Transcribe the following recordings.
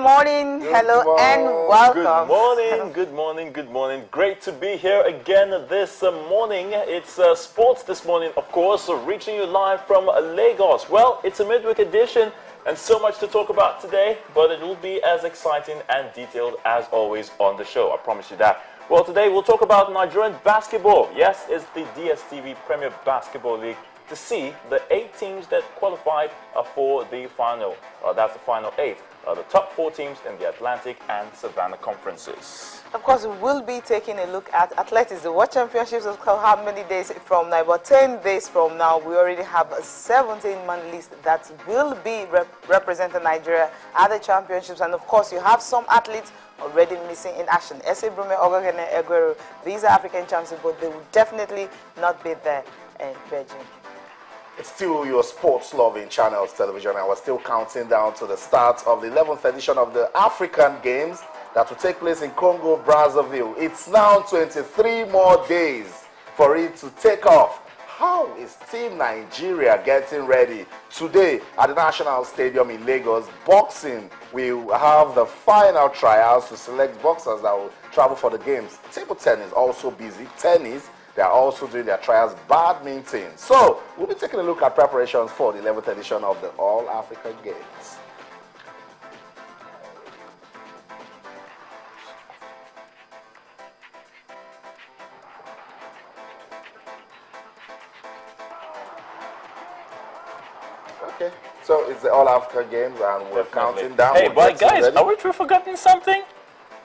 morning, hello, and welcome. Good morning, good morning, good morning. Great to be here again this morning. It's sports this morning, of course, reaching you live from Lagos. Well, it's a midweek edition and so much to talk about today, but it will be as exciting and detailed as always on the show. I promise you that. Well, today we'll talk about Nigerian basketball. Yes, it's the DSTV Premier Basketball League to see the 8 teams that qualified for the final. That's the final 8. The top 4 teams in the Atlantic and Savannah conferences. Of course, we will be taking a look at athletics. The World Championships will come how many days from now? About 10 days from now, we already have a 17-man list that will be representing Nigeria at the championships. And of course, you have some athletes already missing in action. Ese Brume, Ogogene, Eguero, these are African champions, but they will definitely not be there in Beijing. It's still your sports-loving channels television, and we're still counting down to the start of the 11th edition of the African Games that will take place in Congo, Brazzaville. It's now 23 more days for it to take off. How is Team Nigeria getting ready? Today at the National Stadium in Lagos, boxing will have the final trials to select boxers that will travel for the games. Table tennis also busy. Tennis, they are also doing their trials. Badminton. So, we'll be taking a look at preparations for the 11th edition of the All-African Games. Okay, so it's the All-African Games and we're counting down. Hey, but guys, are we forgetting something?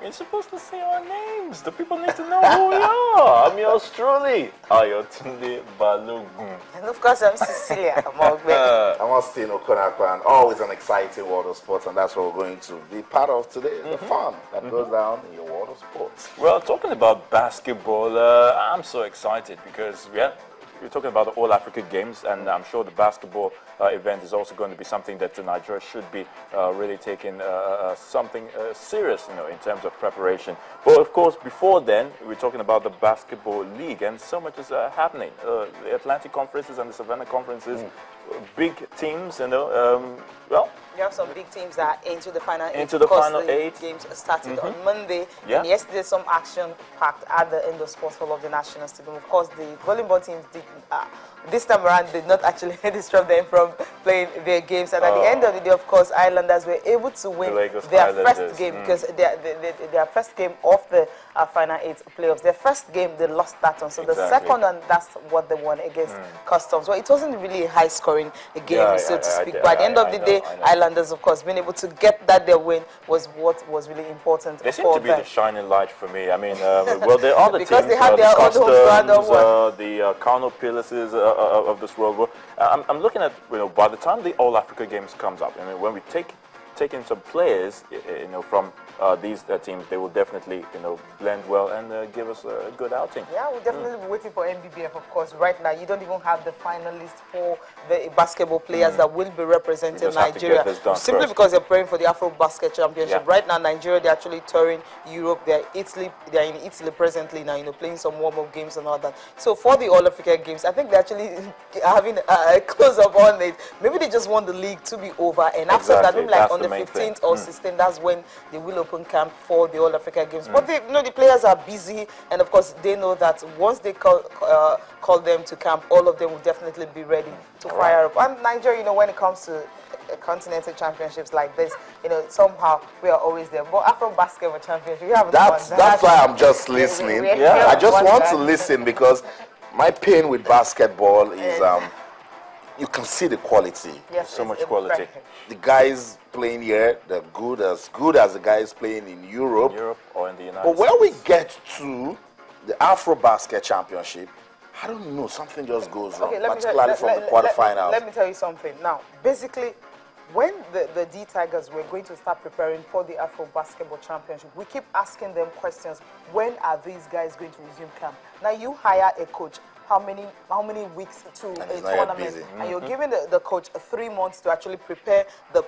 You're supposed to say our names. The people need to know who we are. I'm yours truly, Ayotunde Balogun. And of course, I'm Cecilia. I'm Austin Okonakwan. Always an exciting world of sports, and that's what we're going to be part of today. The fun that goes down in your world of sports. Well, talking about basketball, I'm so excited because we're talking about the All-Africa Games, and I'm sure the basketball event is also going to be something that Nigeria should be really taking something serious, in terms of preparation. But of course, before then, we're talking about the basketball league, and so much is happening. The Atlantic conferences and the Savannah conferences, big teams, well. You have some big teams that are into the final 8. Into the final 8. Games started on Monday. Yeah. And yesterday, some action packed at the Endo Sports Hall of the National Stadium. Of course, the volleyball teams did, this time around did not actually disrupt them from playing their games. And at the end of the day, of course, Islanders were able to win their first game because their first game of the final 8 playoffs. Their first game, they lost that one. So the second one, that's what they won against Customs. Well, it wasn't really a high-scoring game, so to speak. But at the end of the day, Islanders, of course, being able to get that their win was what was really important. They seem to be the shining light for me. I mean, well, there are the because teams, they have their own home ground, the Kano Palaces of this world. I'm looking at, by the time the All-Africa Games comes up, when we take in some players, from these teams, they will definitely, blend well and give us a good outing. Yeah, we're definitely waiting for MBBF, of course. Right now, you don't even have the finalists for the basketball players that will be representing Nigeria. Simply because they're praying for the Afro Basket Championship. Yeah. Right now, Nigeria, they're actually touring Europe. They're in Italy presently now, playing some warm-up games and all that. So for the All-Africa Games, I think they're actually having a close-up on it. Maybe they just want the league to be over, and after that, maybe like on the 15th or 16th, that's when they will open camp for the All-Africa Games. But they, the players are busy, and of course they know that once they call them to camp, all of them will definitely be ready to fire up. And Nigeria, when it comes to continental championships like this, somehow we are always there. But Afro Basketball Championship, we haven't won that. That's why I'm just listening. I just want to listen because my pain with basketball is you can see the quality. Yes, so much quality. The guys playing here, they're good as the guys playing in Europe. Or in the United States. But when we get to the Afro Basket Championship, I don't know, something just goes wrong, particularly from the quarterfinals. Let me tell you something. Now, basically, when the D Tigers were going to start preparing for the Afro Basketball Championship, we keep asking them questions. When are these guys going to resume camp? Now, you hire a coach. how many weeks to a tournament, and you're giving the coach 3 months to actually prepare the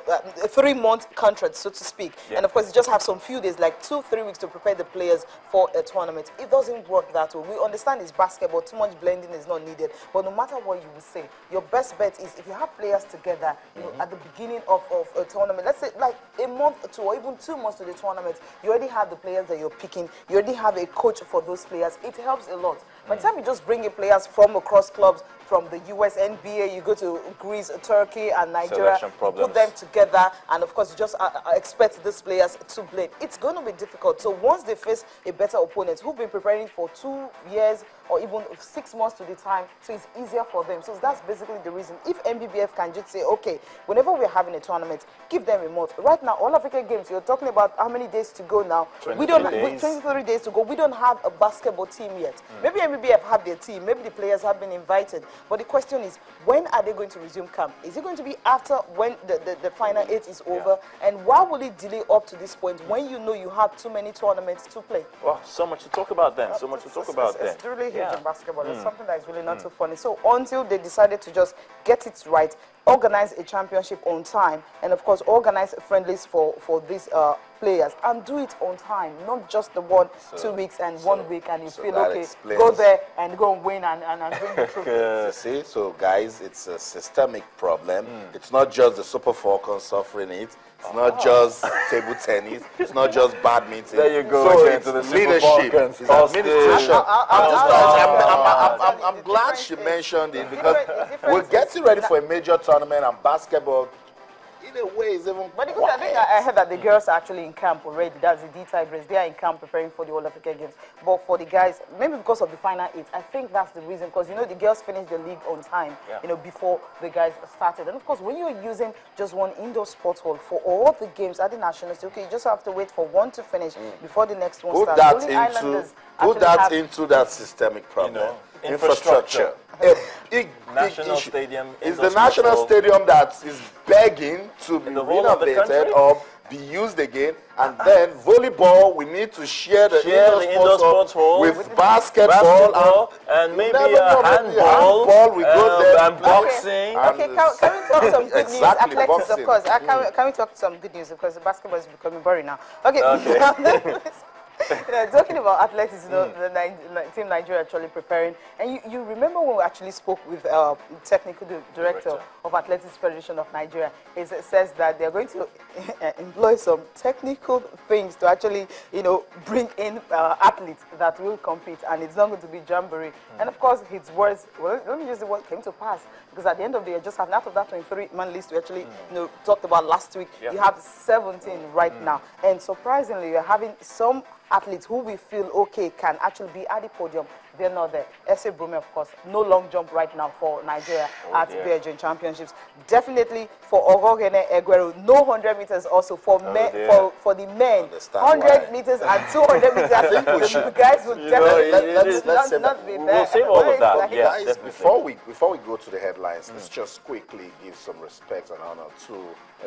3-month contract, so to speak. And of course, you just have some few days, like 2-3 weeks to prepare the players for a tournament. It doesn't work that way. We understand it's basketball, too much blending is not needed. But no matter what you will say, your best bet is if you have players together, you know, at the beginning of a tournament, let's say like a month or 2 or even 2 months to the tournament, you already have the players that you're picking. You already have a coach for those players. It helps a lot. By the time you just bring in players from across clubs, from the US NBA, you go to Greece, Turkey, and Nigeria, you put them together, and of course, you just expect these players to play. It's going to be difficult. So once they face a better opponent who've been preparing for 2 years or even 6 months to the time, so it's easier for them. So that's basically the reason. If MBBF can just say, okay, whenever we're having a tournament, give them a month. Right now, all African games, you're talking about how many days to go now? 23 days to go. We don't have a basketball team yet. Maybe MBBF have their team. Maybe the players have been invited. But the question is, when are they going to resume camp? Is it going to be after when the final 8 is over? And why will it delay up to this point when you know you have too many tournaments to play? Well, so much to talk about then. So much to talk about then. It's really huge in basketball. It's something that is really not so funny. So until they decided to just get it right, organize a championship on time, and of course organize friendlies for these players, and do it on time, not just the 2 weeks and 1 week, and you feel okay, go there and go and win and bring the trophy. See, so guys, it's a systemic problem. It's not just the Super Falcons suffering it. It's not just table tennis. It's not just badminton. There you go. So again it's to the leadership. It's administration. I'm glad she mentioned it, because we're getting ready for a major tournament, and basketball, in a way, is even But because I think I heard that the girls are actually in camp already. That's the D-type race. They are in camp preparing for the All Africa Games. But for the guys, maybe because of the final 8, I think that's the reason. Because, you know, the girls finished the league on time, you know, before the guys started. And, of course, when you're using just one indoor sports hall for all the games at the nationals, okay, you just have to wait for one to finish before the next one starts. Put that into that systemic problem. You know, infrastructure. National stadium. Is the national stadium that is begging to be renovated or be used again, and then volleyball, we need to share the indoor sports hall with basketball and maybe handball. We go there and boxing. Okay, can we talk some good news? Athletics, of course. Can we talk some good news, because the basketball is becoming boring now. Okay. You know, talking about athletics, you know, the team Nigeria actually preparing. And you remember when we actually spoke with the technical director of Athletics Federation of Nigeria, it says that they're going to employ some technical things to actually, you know, bring in athletes that will compete, and it's not going to be jamboree. And of course, his words, well, let me use the word, came to pass, because at the end of the year, just have out of that 23-man list we actually, you know, talked about last week, you have 17 right now. And surprisingly, you're having some athletes who we feel okay can actually be at the podium. They're not there. Ese Brume, of course, no long jump right now for Nigeria at Beijing Championships. Definitely for Ogogene Egweru, no 100 meters also for for the men. 100 meters and 200 meters. The guys will definitely not be there. We'll save all of that. Guys, before we go to the headlines, let's just quickly give some respect and honor to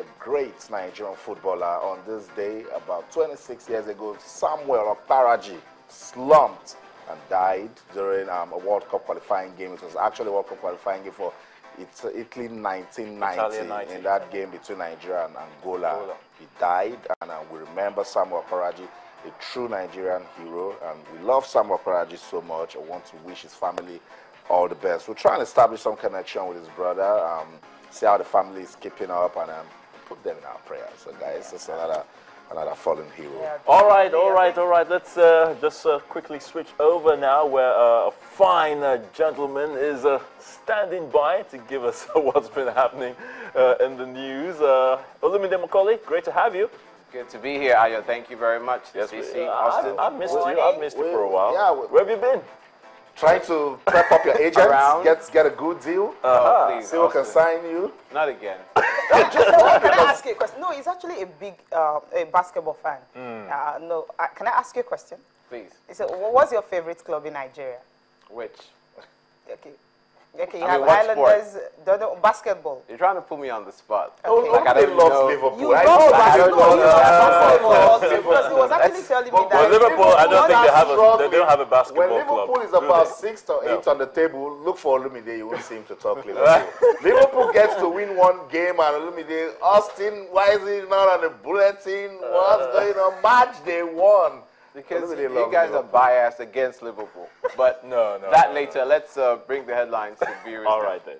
a great Nigerian footballer on this day. About 26 years ago, Samuel Okparaji slumped and died during a World Cup qualifying game. It was actually a World Cup qualifying game for Italy 1990. In that game between Nigeria and Angola. He died, and we remember Samuel Okparaji, a true Nigerian hero, and we love Samuel Okparaji so much. I want to wish his family all the best. We're trying to establish some connection with his brother, see how the family is keeping up, and put them in our prayers. So guys, it's another fallen hero. Yeah, all right. Let's just quickly switch over now, where a fine gentleman is standing by to give us what's been happening in the news. Olumide Macaulay, great to have you. Good to be here, Ayo. Thank you very much. Yes, CC, Austin. I've missed you. I've missed you for a while. Yeah, where have you been? Trying to prep up your agents, get a good deal. Please, see who can sign you. Not again. Can I ask you a question? No, he's actually a big a basketball fan. Can I ask you a question? Please. So, what's your favorite club in Nigeria? Which? Okay. Okay, you have Islanders, basketball. You're trying to put me on the spot. Okay. Like, I don't know Liverpool. You I love know basketball. that. You love basketball. Because he was actually telling me that. Well, Liverpool, I don't think they don't have a basketball When club. Liverpool is about 6 or 8 on the table, look for Olumide. You won't see him to talk Liverpool. Liverpool gets to win one game, and Olumide, Austin, why is he not on the bulletin? What's going on? Match day 1. Because you guys are biased against Liverpool. But no. that later. Let's bring the headlines to viewers. All right then.